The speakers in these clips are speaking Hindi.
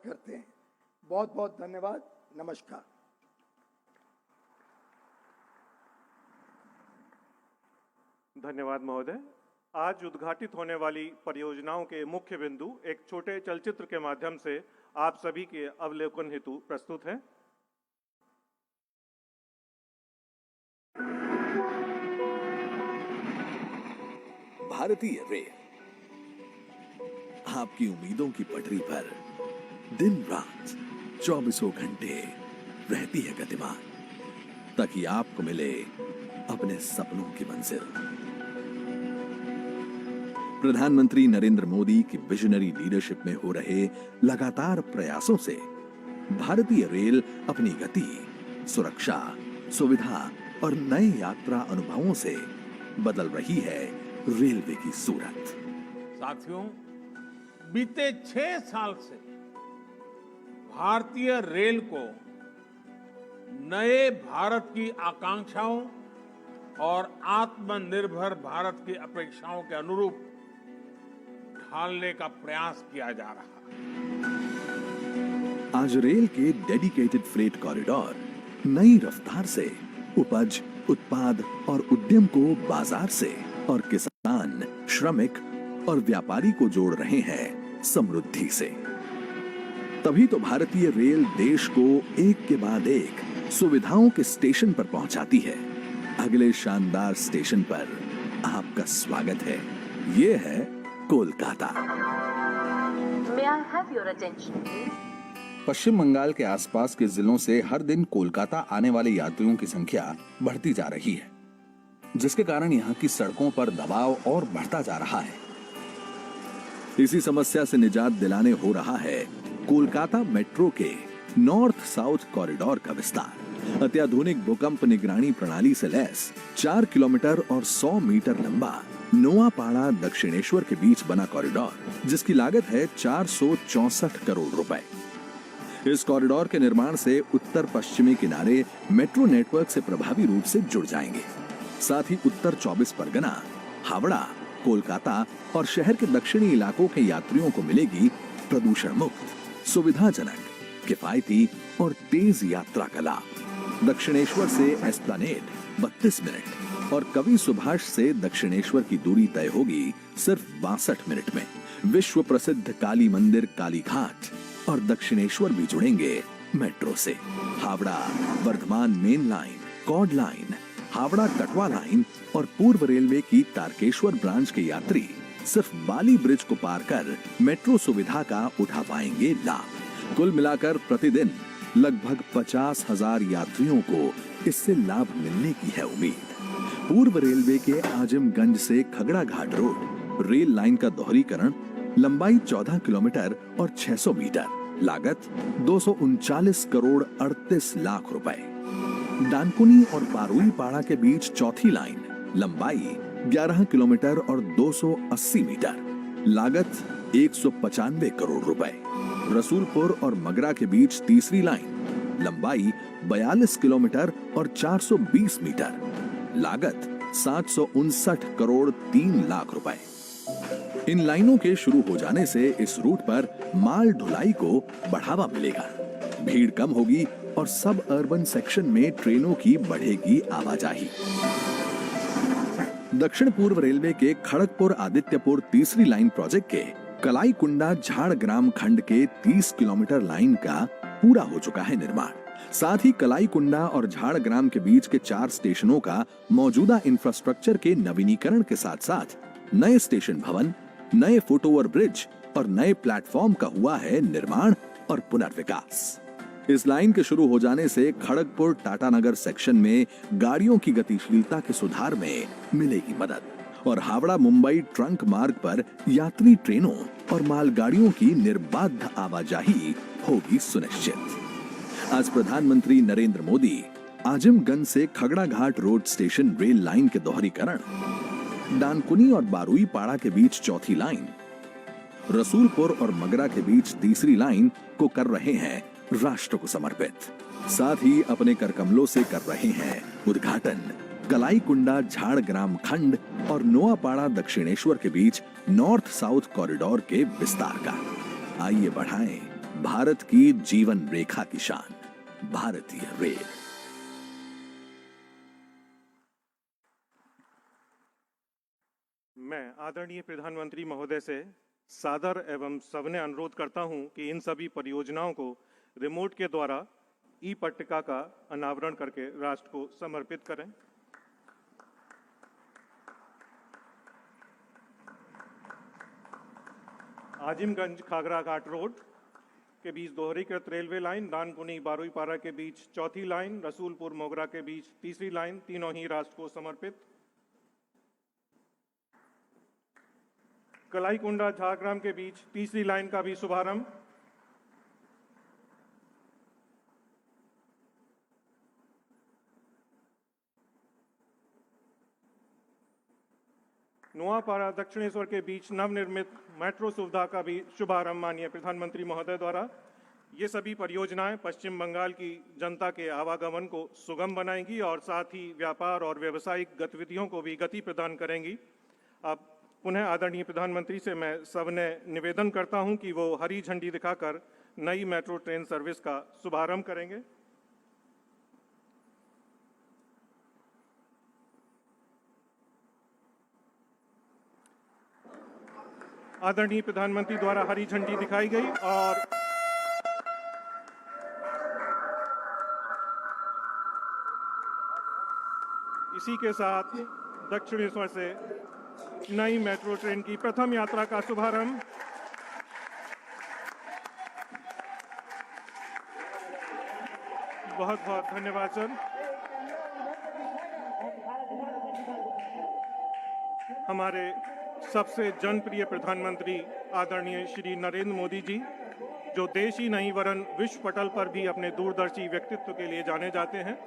करते हैं। बहुत बहुत धन्यवाद। नमस्कार। धन्यवाद महोदय। आज उद्घाटित होने वाली परियोजनाओं के मुख्य बिंदु एक छोटे चलचित्र के माध्यम से आप सभी के अवलोकन हेतु प्रस्तुत हैं। भारतीय रेल आपकी उम्मीदों की पटरी पर दिन रात 24 घंटे रहती है गतिमान, ताकि आपको मिले अपने सपनों की मंजिल। प्रधानमंत्री नरेंद्र मोदी की विजनरी लीडरशिप में हो रहे लगातार प्रयासों से भारतीय रेल अपनी गति, सुरक्षा, सुविधा और नए यात्रा अनुभवों से बदल रही है रेलवे की सूरत। साथियों, बीते 6 साल से भारतीय रेल को नए भारत की आकांक्षाओं और आत्मनिर्भर भारत की अपेक्षाओं के अनुरूप ढालने का प्रयास किया जा रहा है। आज रेल के डेडिकेटेड फ्रेट कॉरिडोर नई रफ्तार से उपज, उत्पाद और उद्यम को बाजार से और किसान, श्रमिक और व्यापारी को जोड़ रहे हैं समृद्धि से। तभी तो भारतीय रेल देश को एक के बाद एक सुविधाओं के स्टेशन पर पहुंचाती है। अगले शानदार स्टेशन पर आपका स्वागत है। ये है Kolkata. May I have your attention, please? पश्चिम बंगाल के आसपास के जिलों से हर दिन कोलकाता आने वाले यात्रियों की संख्या बढ़ती जा रही है, जिसके कारण यहाँ की सड़कों पर दबाव और बढ़ता जा रहा है। इसी समस्या से निजात दिलाने हो रहा है कोलकाता मेट्रो के नॉर्थ साउथ कॉरिडोर का विस्तार। अत्याधुनिक भूकंप निगरानी प्रणाली से लैस 4 किलोमीटर और 100 मीटर लंबा नोआपाड़ा दक्षिणेश्वर के बीच बना कॉरिडोर, जिसकी लागत है 464 करोड़ रुपए। इस कॉरिडोर के निर्माण से उत्तर पश्चिमी किनारे मेट्रो नेटवर्क से प्रभावी रूप से जुड़ जाएंगे। साथ ही उत्तर 24 परगना, हावड़ा, कोलकाता और शहर के दक्षिणी इलाकों के यात्रियों को मिलेगी प्रदूषण मुक्त, सुविधाजनक, किफायती और तेज यात्रा का लाभ। दक्षिणेश्वर से एस्प्लैनेड 32 मिनट और कवि सुभाष से दक्षिणेश्वर की दूरी तय होगी सिर्फ 62 मिनट में। विश्व प्रसिद्ध काली मंदिर काली घाट और दक्षिणेश्वर भी जुड़ेंगे मेट्रो से। Howrah Bardhaman main line, chord line, Howrah Katwa line और पूर्व रेलवे की तारकेश्वर ब्रांच के यात्री सिर्फ बाली ब्रिज को पार कर मेट्रो सुविधा का उठा पाएंगे लाभ। कुल मिलाकर प्रतिदिन लगभग 50,000 यात्रियों को इससे लाभ मिलने की है उम्मीद। पूर्व रेलवे के आजमगंज से खगड़ा घाट रोड रेल लाइन का दोहरीकरण, लंबाई 14 किलोमीटर और 600 मीटर, लागत 239 करोड़ 38 लाख रुपए। डानकुनी और पारुईपाड़ा के बीच चौथी लाइन, लंबाई 11 किलोमीटर और 280 मीटर, लागत 195 करोड़ रुपए। रसूलपुर और मगरा के बीच तीसरी लाइन, लंबाई 42 किलोमीटर और 420 मीटर, लागत 759 करोड़ 3 लाख रुपए। इन लाइनों के शुरू हो जाने से इस रूट पर माल ढुलाई को बढ़ावा मिलेगा, भीड़ कम होगी और सब अर्बन सेक्शन में ट्रेनों की बढ़ेगी आवाजाही। दक्षिण पूर्व रेलवे के खड़गपुर आदित्यपुर तीसरी लाइन प्रोजेक्ट के कलाईकुंडा झाड़ग्राम खंड के 30 किलोमीटर लाइन का पूरा हो चुका है निर्माण। साथ ही कलाईकुंडा और झाड़ग्राम के बीच के 4 स्टेशनों का मौजूदा इंफ्रास्ट्रक्चर के नवीनीकरण के साथ साथ नए स्टेशन भवन, नए फुटओवर ब्रिज और नए प्लेटफॉर्म का हुआ है निर्माण और पुनर्विकास। इस लाइन के शुरू हो जाने से खड़गपुर टाटानगर सेक्शन में गाड़ियों की गतिशीलता के सुधार में मिलेगी मदद और हावड़ा मुंबई ट्रंक मार्ग पर यात्री ट्रेनों और मालगाड़ियों की निर्बाध आवाजाही होगी सुनिश्चित। आज प्रधानमंत्री नरेंद्र मोदी आजमगंज से खगड़ा घाट रोड स्टेशन रेल लाइन के दोहरीकरण, डानकुनी और बारुईपाड़ा के बीच चौथी लाइन, रसूलपुर और मगरा के बीच तीसरी लाइन को कर रहे हैं राष्ट्र को समर्पित। साथ ही अपने करकमलों से कर रहे हैं उद्घाटन कलाईकुंडा झाड़ग्राम खंड और नोआपाड़ा दक्षिणेश्वर के बीच नॉर्थ साउथ कॉरिडोर के विस्तार का। आइए बढ़ाएं भारत की जीवन रेखा की शान, भारतीय रेल। मैं आदरणीय प्रधानमंत्री महोदय से सादर एवं सविनय अनुरोध करता हूं कि इन सभी परियोजनाओं को रिमोट के द्वारा ई पट्टिका का अनावरण करके राष्ट्र को समर्पित करें। आजिमगंज खागरा घाट रोड के बीच दोहरीकृत रेलवे लाइन, दानकुनी बारुईपारा के बीच चौथी लाइन, रसूलपुर मोगरा के बीच तीसरी लाइन, तीनों ही राष्ट्र को समर्पित। कलाईकुंडा झारग्राम के बीच तीसरी लाइन का भी शुभारंभ। नुआपाड़ा दक्षिणेश्वर के बीच नवनिर्मित मेट्रो सुविधा का भी शुभारंभ माननीय प्रधानमंत्री महोदय द्वारा। ये सभी परियोजनाएं पश्चिम बंगाल की जनता के आवागमन को सुगम बनाएंगी और साथ ही व्यापार और व्यावसायिक गतिविधियों को भी गति प्रदान करेंगी। अब पुनः आदरणीय प्रधानमंत्री से मैं सविनय निवेदन करता हूं कि वो हरी झंडी दिखाकर नई मेट्रो ट्रेन सर्विस का शुभारंभ करेंगे। आदरणीय प्रधानमंत्री द्वारा हरी झंडी दिखाई गई और इसी के साथ दक्षिणेश्वर से नई मेट्रो ट्रेन की प्रथम यात्रा का शुभारंभ। बहुत बहुत धन्यवाद सर। हमारे सबसे जनप्रिय प्रधानमंत्री आदरणीय श्री नरेंद्र मोदी जी, जो देश ही नहीं वरन विश्व पटल पर भी अपने दूरदर्शी व्यक्तित्व के लिए जाने जाते हैं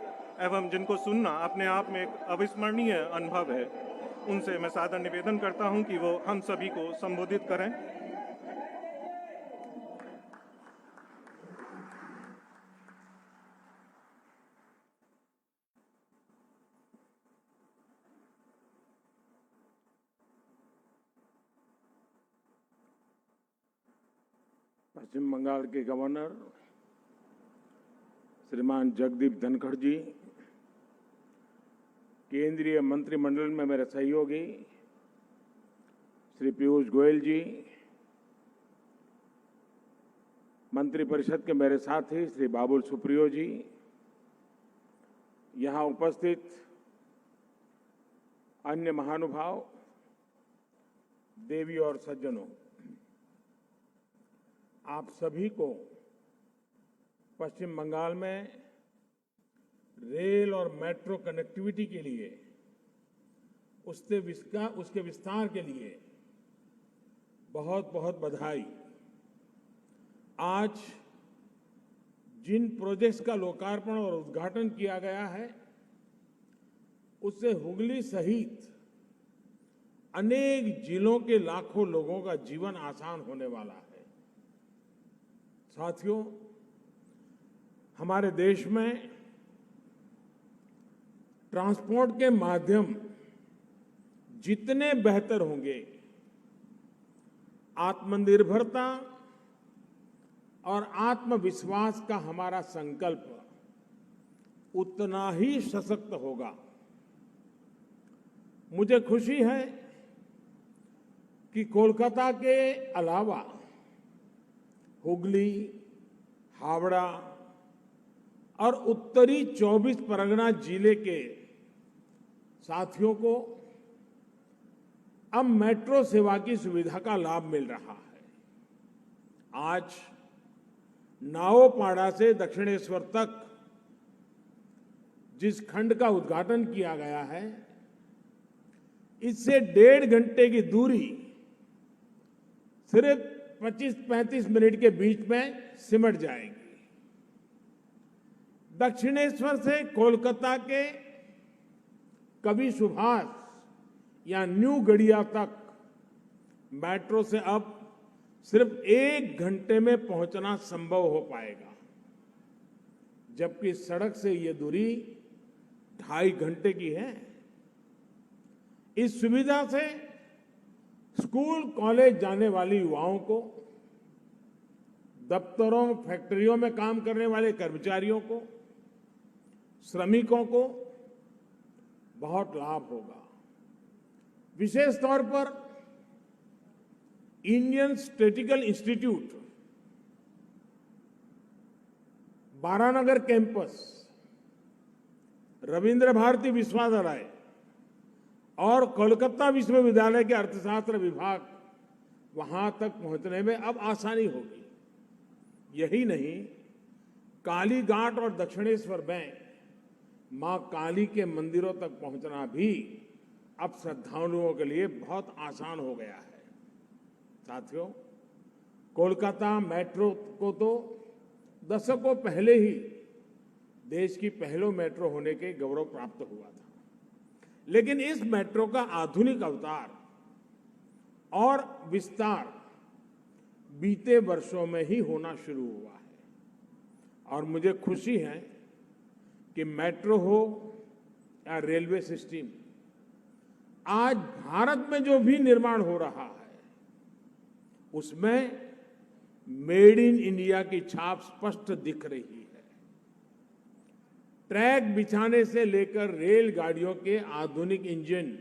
एवं जिनको सुनना अपने आप में एक अविस्मरणीय अनुभव है, उनसे मैं सादर निवेदन करता हूं कि वो हम सभी को संबोधित करें। पश्चिम बंगाल के गवर्नर श्रीमान जगदीप धनखड़ जी, केंद्रीय मंत्रिमंडल में मेरे सहयोगी श्री पीयूष गोयल जी, मंत्रिपरिषद के मेरे साथी श्री बाबुल सुप्रियो जी, यहां उपस्थित अन्य महानुभाव, देवी और सज्जनों, आप सभी को पश्चिम बंगाल में रेल और मेट्रो कनेक्टिविटी के लिए उसके विस्तार के लिए बहुत बहुत बधाई। आज जिन प्रोजेक्ट्स का लोकार्पण और उद्घाटन किया गया है, उससे हुगली सहित अनेक जिलों के लाखों लोगों का जीवन आसान होने वाला है। साथियों, हमारे देश में ट्रांसपोर्ट के माध्यम जितने बेहतर होंगे, आत्मनिर्भरता और आत्मविश्वास का हमारा संकल्प उतना ही सशक्त होगा। मुझे खुशी है कि कोलकाता के अलावा हुगली, हावड़ा और उत्तरी 24 परगना जिले के साथियों को अब मेट्रो सेवा की सुविधा का लाभ मिल रहा है। आज नाओपाड़ा से दक्षिणेश्वर तक जिस खंड का उद्घाटन किया गया है, इससे 1.5 घंटे की दूरी सिर्फ 25-35 मिनट के बीच में सिमट जाएगी। दक्षिणेश्वर से कोलकाता के कवि सुभाष या न्यू गड़िया तक मेट्रो से अब सिर्फ 1 घंटे में पहुंचना संभव हो पाएगा, जबकि सड़क से यह दूरी 2.5 घंटे की है। इस सुविधा से स्कूल कॉलेज जाने वाले युवाओं को दफ्तरों, फैक्ट्रियों में काम करने वाले कर्मचारियों को, श्रमिकों को बहुत लाभ होगा। विशेष तौर पर Indian Statistical Institute, Baranagar campus, Rabindra Bharati विश्वविद्यालय और कोलकाता विश्वविद्यालय के अर्थशास्त्र विभाग वहां तक पहुंचने में अब आसानी होगी। यही नहीं, काली घाट और दक्षिणेश्वर में मां काली के मंदिरों तक पहुंचना भी अब श्रद्धालुओं के लिए बहुत आसान हो गया है। साथियों, कोलकाता मेट्रो को तो दशकों पहले ही देश की पहली मेट्रो होने के गौरव प्राप्त हुआ था, लेकिन इस मेट्रो का आधुनिक अवतार और विस्तार बीते वर्षों में ही होना शुरू हुआ है। और मुझे खुशी है कि मेट्रो हो या रेलवे सिस्टम, आज भारत में जो भी निर्माण हो रहा है उसमें मेड इन इंडिया की छाप स्पष्ट दिख रही है। ट्रैक बिछाने से लेकर रेलगाड़ियों के आधुनिक इंजन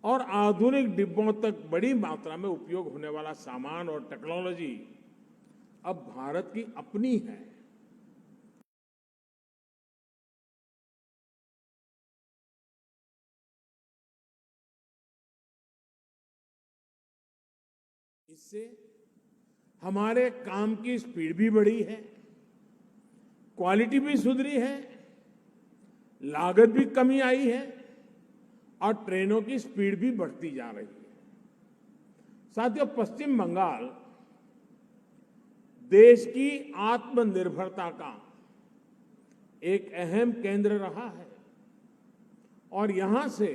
और आधुनिक डिब्बों तक बड़ी मात्रा में उपयोग होने वाला सामान और टेक्नोलॉजी अब भारत की अपनी है। इससे हमारे काम की स्पीड भी बढ़ी है, क्वालिटी भी सुधरी है, लागत भी कमी आई है और ट्रेनों की स्पीड भी बढ़ती जा रही है। साथियों, पश्चिम बंगाल देश की आत्मनिर्भरता का एक अहम केंद्र रहा है और यहां से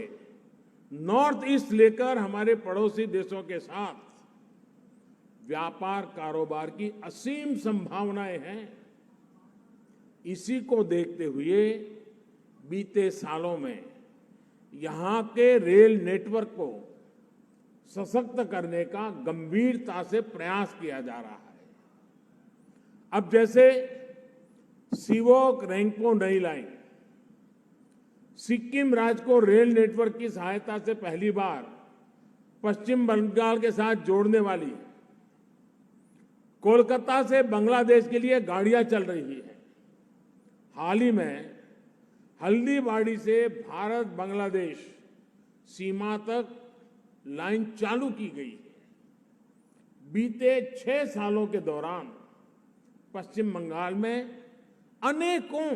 नॉर्थ ईस्ट लेकर हमारे पड़ोसी देशों के साथ व्यापार कारोबार की असीम संभावनाएं हैं। इसी को देखते हुए बीते सालों में यहां के रेल नेटवर्क को सशक्त करने का गंभीरता से प्रयास किया जा रहा है। अब जैसे सिवोक रेंगपो नई लाइन सिक्किम राज्य को रेल नेटवर्क की सहायता से पहली बार पश्चिम बंगाल के साथ जोड़ने वाली, कोलकाता से बांग्लादेश के लिए गाड़ियां चल रही है। हाल ही में हल्दीबाड़ी से भारत बांग्लादेश सीमा तक लाइन चालू की गई है। बीते 6 सालों के दौरान पश्चिम बंगाल में अनेकों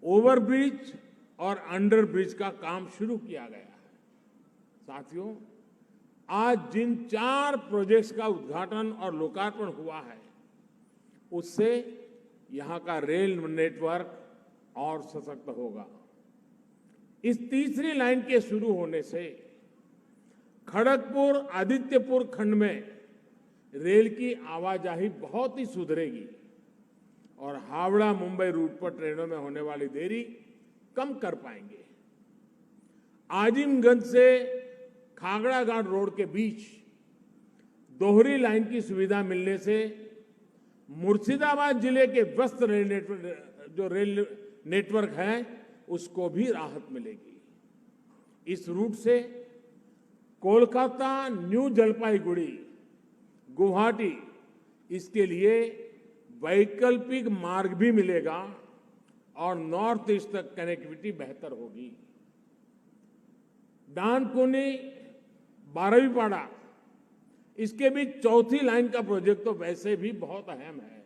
ओवरब्रिज और अंडरब्रिज का काम शुरू किया गया है। साथियों, आज जिन 4 प्रोजेक्ट्स का उद्घाटन और लोकार्पण हुआ है उससे यहां का रेल नेटवर्क और सशक्त होगा। इस तीसरी लाइन के शुरू होने से खड़गपुर आदित्यपुर खंड में रेल की आवाजाही बहुत ही सुधरेगी और हावड़ा मुंबई रूट पर ट्रेनों में होने वाली देरी कम कर पाएंगे। आजिमगंज से खागड़ा घाट रोड के बीच दोहरी लाइन की सुविधा मिलने से मुर्शिदाबाद जिले के व्यस्त रेल नेटवर्क है उसको भी राहत मिलेगी। इस रूट से कोलकाता, न्यू जलपाईगुड़ी, गुवाहाटी, इसके लिए वैकल्पिक मार्ग भी मिलेगा और नॉर्थ ईस्ट तक कनेक्टिविटी बेहतर होगी। डानकुनी, बारहवीपाड़ा, इसके भी चौथी लाइन का प्रोजेक्ट तो वैसे भी बहुत अहम है।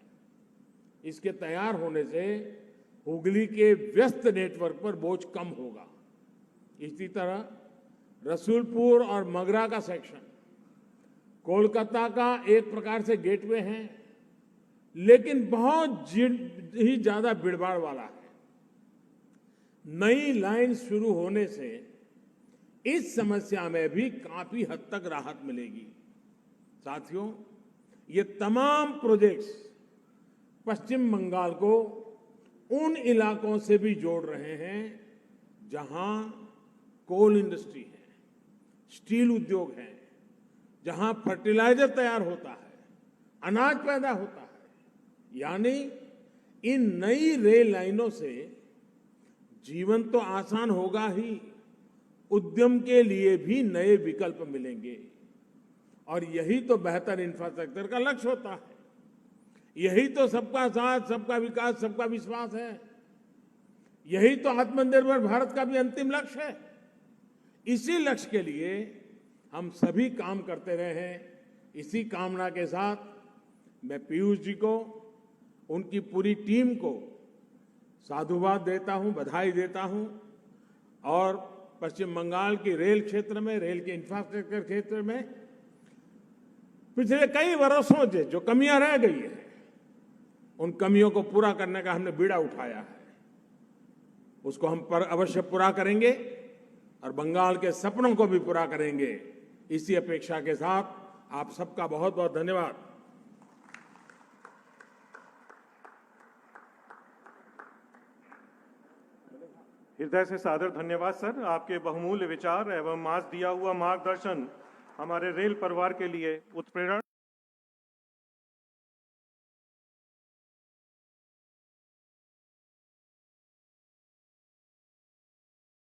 इसके तैयार होने से हुगली के व्यस्त नेटवर्क पर बोझ कम होगा। इसी तरह रसूलपुर और मगरा का सेक्शन कोलकाता का एक प्रकार से गेटवे है, लेकिन बहुत ही ज्यादा भीड़भाड़ वाला है। नई लाइन शुरू होने से इस समस्या में भी काफी हद तक राहत मिलेगी। साथियों, ये तमाम प्रोजेक्ट्स पश्चिम बंगाल को उन इलाकों से भी जोड़ रहे हैं जहां कोल इंडस्ट्री है, स्टील उद्योग है, जहां फर्टिलाइजर तैयार होता है, अनाज पैदा होता है। यानी इन नई रेल लाइनों से जीवन तो आसान होगा ही, उद्यम के लिए भी नए विकल्प मिलेंगे। और यही तो बेहतर इंफ्रास्ट्रक्चर का लक्ष्य होता है। यही तो सबका साथ, सबका विकास, सबका विश्वास है। यही तो आत्मनिर्भर भारत का भी अंतिम लक्ष्य है। इसी लक्ष्य के लिए हम सभी काम करते रहे हैं। इसी कामना के साथ मैं पीयूष जी को, उनकी पूरी टीम को साधुवाद देता हूं, बधाई देता हूं। और पश्चिम बंगाल की रेल क्षेत्र में, रेल के इंफ्रास्ट्रक्चर क्षेत्र में पिछले कई वर्षों से जो कमियां रह गई है, उन कमियों को पूरा करने का हमने बीड़ा उठाया है। उसको हम अवश्य पूरा करेंगे और बंगाल के सपनों को भी पूरा करेंगे। इसी अपेक्षा के साथ आप सबका बहुत बहुत धन्यवाद। हृदय से सादर धन्यवाद सर। आपके बहुमूल्य विचार एवं आज दिया हुआ मार्गदर्शन हमारे रेल परिवार के लिए उत्प्रेरणा